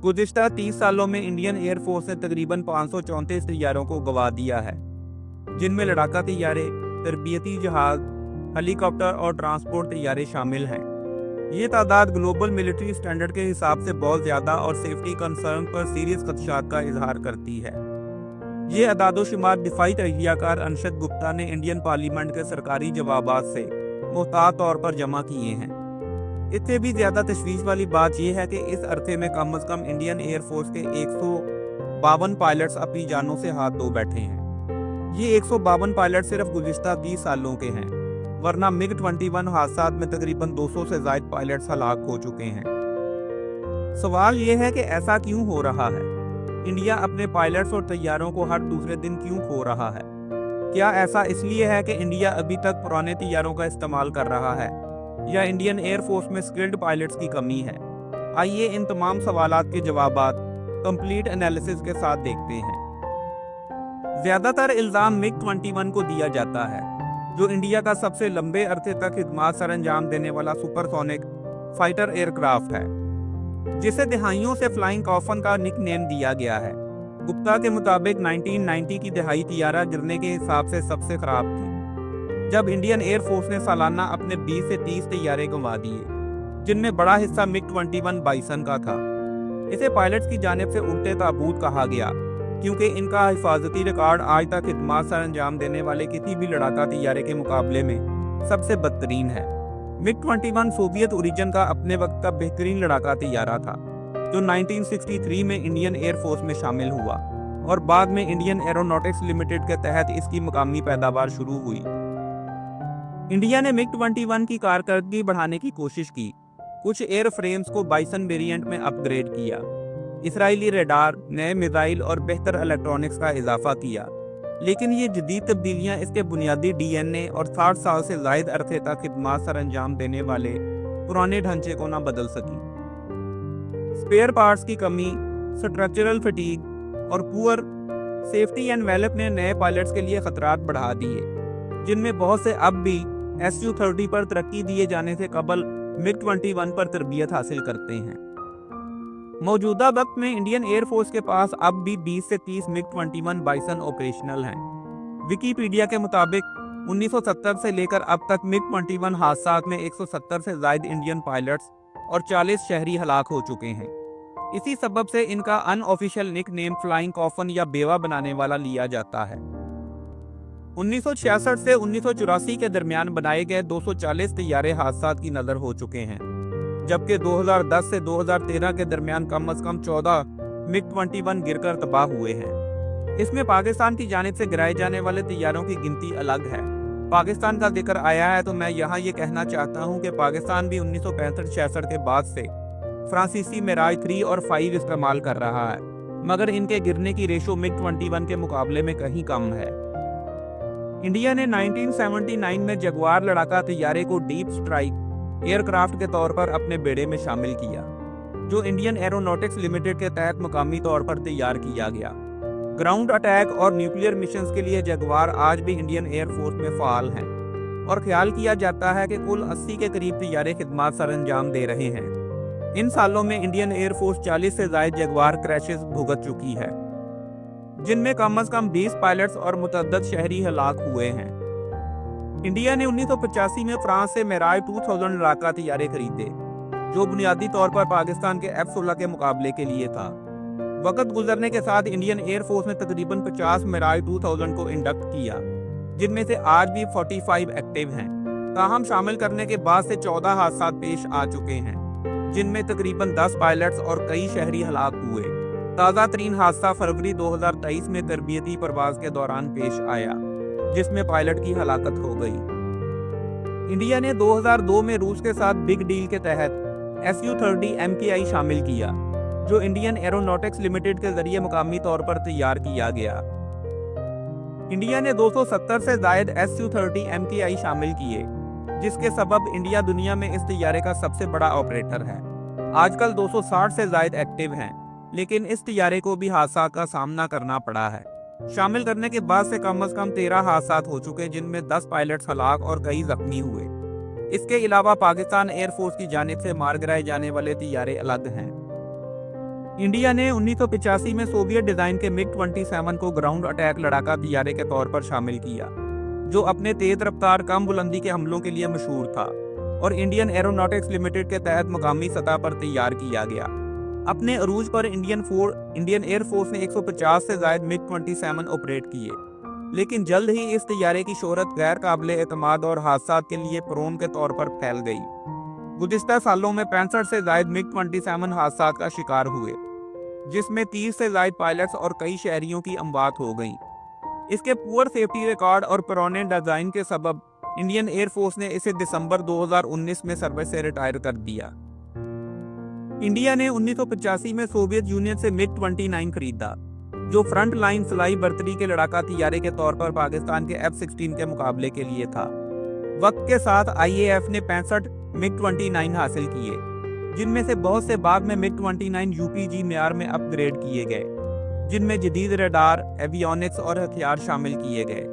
गुज़िश्ता 30 सालों में Indian air force ने तकरीबन 534 तैयारों को गंवा दिया है, जिनमें लड़ाका तैयारे, तरबियती जहाज, हेलीकॉप्टर और ट्रांसपोर्ट तैयारे शामिल हैं। ये तादाद ग्लोबल मिलिट्री स्टैंडर्ड के हिसाब से बहुत ज़्यादा और सेफ्टी कंसर्न पर सीरियस खदशात का इजहार करती है। ये अदादोशुमार दिफाई तहैयाकार अनशद गुप्ता ने इंडियन पार्लियामेंट के सरकारी जवाबात से मुहतात तौर पर जमा किए हैं। इससे भी ज़्यादा तशवीश वाली बात यह है कि इस अरसे में कम अज़ कम इंडियन एयर फोर्स के 152 पायलट्स अपनी जानों से हाथ धो बैठे हैं। ये 152 पायलट सिर्फ गुज़िश्ता 30 सालों के हैं, वरना MiG-21 हादसात में तकरीबन 200 से ज़ायद पायलट्स हलाक हो चुके हैं। सवाल यह है कि ऐसा क्यों हो रहा है? इंडिया अपने पायलट्स और तैयारों को हर दूसरे दिन क्यों खो रहा है? क्या ऐसा इसलिए है कि इंडिया अभी तक पुराने तैयारों का इस्तेमाल कर रहा है, या इंडियन एयर फोर्स में स्किल्ड पायलट्स की कमी है? आइए इन तमाम सवालात के जवाबात कंप्लीट एनालिसिस के साथ देखते हैं। ज़्यादातर इल्ज़ाम MiG-21 को दिया जाता है, जो इंडिया का सबसे लंबे अरसे तक खिदमात सर अंजाम देने वाला सुपरसोनिक फाइटर एयरक्राफ्ट है, जिसे दहाइयों से फ्लाइंग कॉफन का निक नेम दिया गया है। गुप्ता के मुताबिक 1990 की दहाई तैयारा गिरने के हिसाब से सबसे खराब थी, जब इंडियन एयर फोर्स ने सालाना अपने 20 से 30 तैयारे गंवा दिए, जिनमें बड़ा हिस्सा MiG-21 बाइसन का था। इसे पायलट्स की जानिब से उल्टे ताबूत कहा गया, क्योंकि इनका हिफाजती रिकॉर्ड आज तक खिदमात सर अंजाम देने वाले किसी भी लड़ाका तैयारे के मुकाबले में सबसे बदतरीन है। MiG-21 सोवियत ओरिजिन का अपने वक्त का बेहतरीन लड़ाका तैयारा था, जो 1963 में इंडियन एयर फोर्स में शामिल हुआ और बाद में इंडियन एरोनॉटिक्स लिमिटेड के तहत इसकी मकामी पैदावार शुरू हुई। इंडिया ने MiG-21 की कारकर्दगी बढ़ाने की कोशिश की, कुछ एयर फ्रेम्स को बाइसन वेरिएंट में अपग्रेड किया, इसराइली रेडार, नए मिसाइल और बेहतर इलेक्ट्रॉनिक्स का इजाफा किया, लेकिन ये जदीद तब्दीलियां इसके बुनियादी DNA और 60 साल से ज़ायद अरसे तक खिदमात सर अंजाम देने वाले पुराने ढांचे को न बदल सकी। स्पेयर पार्ट्स की कमी, स्ट्रक्चरल फटीग और पुअर सेफ्टी एनवेलप ने नए पायलट्स के लिए खतरात बढ़ा दिए, जिनमें बहुत से अब भी Su-30 पर तरक्की दिए जाने से कबल MiG-21 पर तरबियत हासिल करते हैं। मौजूदा वक्त में इंडियन एयर फोर्स के पास अब भी 20 से 30 MiG-21 बाइसन ऑपरेशनल हैं। विकीपीडिया के मुताबिक 1970 से लेकर अब तक MiG-21 हादसात में 170 से ज़ायद इंडियन पायलट्स और 40 शहरी हलाक हो चुके हैं। इसी सबब से इनका unofficial nickname flying coffin या बेवा बनाने वाला लिया जाता है। 1966 से 1984 के दरमियान बनाए गए 240 तैयारे हादसात की नज़र हो चुके हैं, जबकि 2010 से 2013 के दरमियान कम अज़ कम 14 MiG-21 गिरकर तबाह हुए हैं। इसमें पाकिस्तान की जानिब से गिराए जाने वाले तैयारों की गिनती अलग है। पाकिस्तान का जिक्र आया है तो मैं यहाँ ये कहना चाहता हूँ कि पाकिस्तान भी 1965-66 के बाद से फ्रांसीसी मिराज 3 और 5 इस्तेमाल कर रहा है, मगर इनके गिरने की रेशो MiG-21 के मुकाबले में कहीं कम है। इंडिया ने 1979 में जगुआर लड़ाका तैयारे को डीप स्ट्राइक एयरक्राफ्ट के तौर पर अपने बेड़े में शामिल किया, जो इंडियन एरोनॉटिक्स लिमिटेड के तहत मुकामी तौर पर तैयार किया गया। ग्राउंड अटैक और न्यूक्लियर मिशंस के लिए जगुआर आज भी इंडियन एयर फोर्स में फ़ाल हैं और ख्याल किया जाता है कि कुल 80 के करीब तैयारे खिदमात सर अंजाम दे रहे हैं। इन सालों में इंडियन एयर फोर्स 40 से ज़ायद जगुआर क्रैशेस भुगत चुकी है, जिनमें कम अज़ कम 20 पायलट्स और मुतअद्दद शहरी हलाक हुए हैं। इंडिया ने 1985 में फ्रांस से मिराज 2000 लड़ाका तैयारे खरीदे, जो बुनियादी तौर पर पाकिस्तान के F-16 के मुकाबले के लिए था। वक्त गुजरने के साथ इंडियन एयर फोर्स ने तकरीबन 50 मिराज 2000 को इंडक्ट किया, जिनमें से आज भी 45 एक्टिव हैं। ताहम शामिल करने के बाद से 14 हादसात पेश आ चुके हैं, जिनमें तकरीबन 10 पायलट्स और कई शहरी हलाक हुए। ताज़ा तरीन हादसा फरवरी 2023 में तरबियती परवाज के दौरान पेश आया, जिसमें पायलट की हलाकत हो गई। इंडिया ने 2002 में रूस के साथ बिग डील के तहत Su-30 MKI शामिल किया, जो इंडियन एरोनॉटिक्स लिमिटेड के जरिए मुकामी तौर पर तैयार किया गया। इंडिया ने 270 से ज़ायद Su-30 MKI शामिल किए, जिसके सबब इंडिया दुनिया में इस तैयारे का सबसे बड़ा ऑपरेटर है। आजकल 260 से ज़ायद एक्टिव हैं, लेकिन इस तैयारे को भी हादसा का सामना करना पड़ा है। शामिल करने के बाद से कम अज़ कम 13 हादसात हो चुके, जिनमें 10 पायलट्स हलाक और कई जख्मी हुए। इसके अलावा पाकिस्तान एयरफोर्स की जानिब से मार गिराए जाने वाले तैयारे अलग हैं। इंडिया ने 1985 में सोवियत डिजाइन के MiG-27 को ग्राउंड अटैक लड़ाका तैयारे के तौर पर शामिल किया, जो अपने तेज रफ्तार कम बुलंदी के हमलों के लिए मशहूर था और इंडियन एरोनॉटिक्स लिमिटेड के तहत मुकामी सतह पर तैयार किया गया। अपने अरूज पर इंडियन एयर फोर्स ने 150 से ज्यादा MiG-27 ऑपरेट किए, लेकिन जल्द ही इस तैयारे की शोहरत गैर काबिल एतमाद और हादसात के लिए प्रोन के तौर पर फैल गई। गुज़िश्ता सालों में 65 से ज्यादा MiG-27 हादसात का शिकार हुए, जिसमें 30 से ज्यादा पायलट्स और कई शहरियों की अमवात हो गई। इसके पुअर सेफ्टी रिकॉर्ड और पुराने डिजाइन के सबब इंडियन एयर फोर्स ने इसे दिसंबर 2019 में सर्विस से रिटायर कर दिया। इंडिया ने 1985 में सोवियत यूनियन से MiG-29 खरीदा, जो फ्रंट लाइन फ्लाई बर्तरी के लड़ाका तैयारे के तौर पर पाकिस्तान के F-16 के मुकाबले के लिए था। वक्त के साथ IAF ने 65 MiG-29 हासिल किए, जिनमें से बहुत से बाद में MiG-29 UPG मेयार में अपग्रेड किए गए, जिनमें जदीद रडार, एवियोनिक्स और हथियार शामिल किए गए।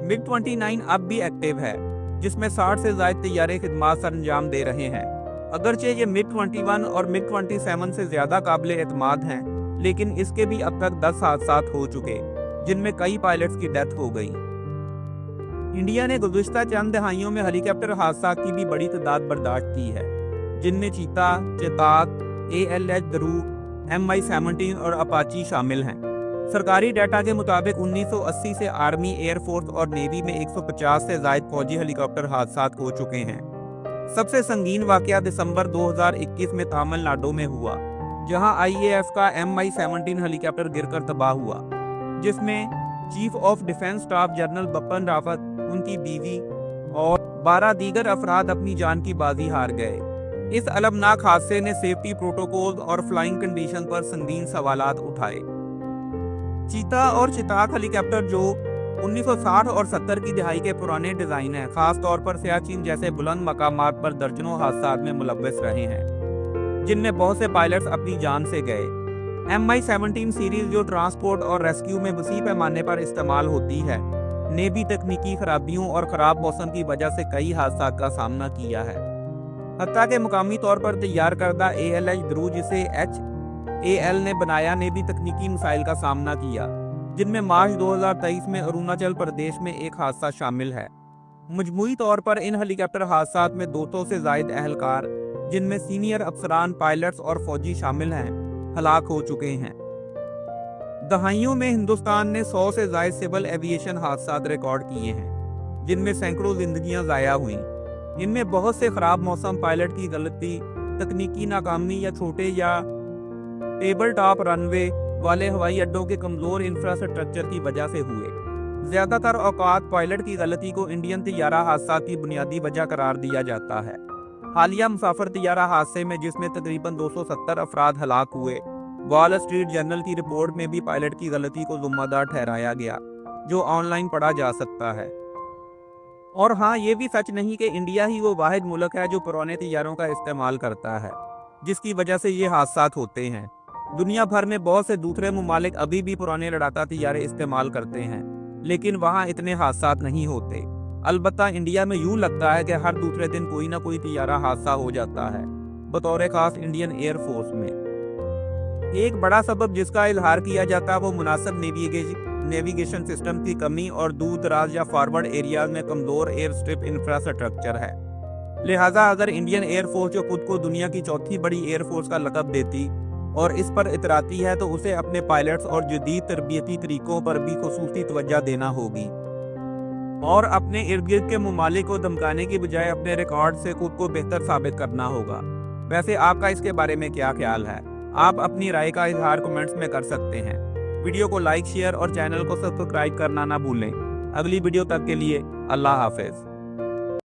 MiG-29 अब भी एक्टिव है, जिसमें 60 से ज्यादा तैयारे खिदमत सरंजाम दे रहे हैं। अगरचे ये MiG-21 और MiG-27 से ज्यादा काबिल एतमाद हैं, लेकिन इसके भी अब तक 10 हादसात हो चुके, जिनमें कई पायलट्स की डेथ हो गई। इंडिया ने गुज़िश्ता चंद दहाइयों में हेलीकॉप्टर हादसात की भी बड़ी तादाद बर्दाश्त की है, जिनमें चीता, चेताक, ALH दरूग, MI-17 और अपाची शामिल हैं। सरकारी डाटा के मुताबिक 1980 से आर्मी, एयरफोर्स और नेवी में 150 से ज्यादा फौजी हेलीकॉप्टर हादसात हो चुके हैं। सबसे संगीन वाकया दिसंबर 2021 में तमिलनाडु में हुआ, जहां IAF का MI-17 हेलीकॉप्टर गिरकर तबाह हुआ, जिसमें chief of defence staff general Bipin Rawat, उनकी बीवी और 12 दीगर अफराद अपनी जान की बाजी हार गए। इस अलमनाक हादसे ने सेफ्टी प्रोटोकॉल और फ्लाइंग कंडीशन पर संगीन सवालात उठाए। चीता और चिताक हेलीकॉप्टर, जो 1960 और 70 की दहाई के पुराने डिजाइन हैं, खास तौर पर सियाचिन जैसे बुलंद मकामात पर दर्जनों हादसात में मुलव्वस रहे हैं, जिनमें बहुत से पायलट्स अपनी जान से गए। MI-17 सीरीज, जो ट्रांसपोर्ट और रेस्क्यू में वसी पैमाने पर इस्तेमाल होती है, ने भी तकनीकी खराबियों और ख़राब मौसम की वजह से कई हादसात का सामना किया है। हत्ता के मुकामी तौर पर तैयार करदा ALH दरूज, जिसे HAL ने बनाया, ने भी तकनीकी मसाइल का सामना किया, जिनमें मार्च 2023 में अरुणाचल प्रदेश में एक हादसा शामिल है। मजमूई तौर पर इन हेलीकॉप्टर हादसात में 200 से ज्यादा एहलकार, जिनमें सीनियर अफसरान, पायलट्स और फौजी शामिल हैं, हलाक हो चुके हैं। दहाइयों में हिंदुस्तान ने 100 से ज्यादा सिविल एविएशन हादसात रिकॉर्ड किए हैं, जिनमें सैकड़ों जिंदगियां ज़ाया हुई। इनमें बहुत से खराब मौसम, पायलट की गलती, तकनीकी नाकामी या छोटे या टेबल टॉप रनवे वाले हवाई अड्डों के कमजोर इंफ्रास्ट्रक्चर की वजह से हुए। ज्यादातर औकात पायलट की गलती को इंडियन तैयारा हादसा की बुनियादी वजह करार दिया जाता है। हालिया मुसाफिर तैयारा हादसे में, जिसमें तकरीबन 270 अफराद हलाक हुए, वॉल स्ट्रीट जर्नल की रिपोर्ट में भी पायलट की गलती को जिम्मेदार ठहराया गया, जो ऑनलाइन पढ़ा जा सकता है। और हाँ, ये भी सच नहीं कि इंडिया ही वो वाहिद मुल्क है जो पुराने तैयारों का इस्तेमाल करता है, जिसकी वजह से ये हादसात होते हैं। दुनिया भर में बहुत से दूसरे मुमालिक अभी भी पुराने लड़ाका तैयारे इस्तेमाल करते हैं, लेकिन वहाँ इतने हादसात नहीं होते। अलबत्ता इंडिया में यूँ लगता है कि हर दूसरे दिन कोई ना कोई तैयारा हादसा हो जाता है, बतौर खास इंडियन एयर फोर्स में। एक बड़ा सबब जिसका इजहार किया जाता है वो मुनासिब नेविगेशन सिस्टम की कमी और दूर दराज या फॉरवर्ड एरियाज में कमजोर एयर स्ट्रिप इंफ्रास्ट्रक्चर है। लिहाजा अगर इंडियन एयर फोर्स, जो खुद को दुनिया की चौथी बड़ी एयर फोर्स का लक़ब देती और इस पर इतराती है, तो उसे अपने पायलट्स और जदीद तरबियती तरीकों पर भी खुसूसी तवज्जो देना होगी और अपने इर्द गिर्द के मुमालिक को धमकाने की बजाय अपने रिकॉर्ड से खुद को बेहतर साबित करना होगा। वैसे आपका इसके बारे में क्या ख्याल है? आप अपनी राय का इजहार कमेंट्स में कर सकते हैं। वीडियो को लाइक, शेयर और चैनल को सब्सक्राइब करना ना भूलें। अगली वीडियो तक के लिए अल्लाह हाफिज।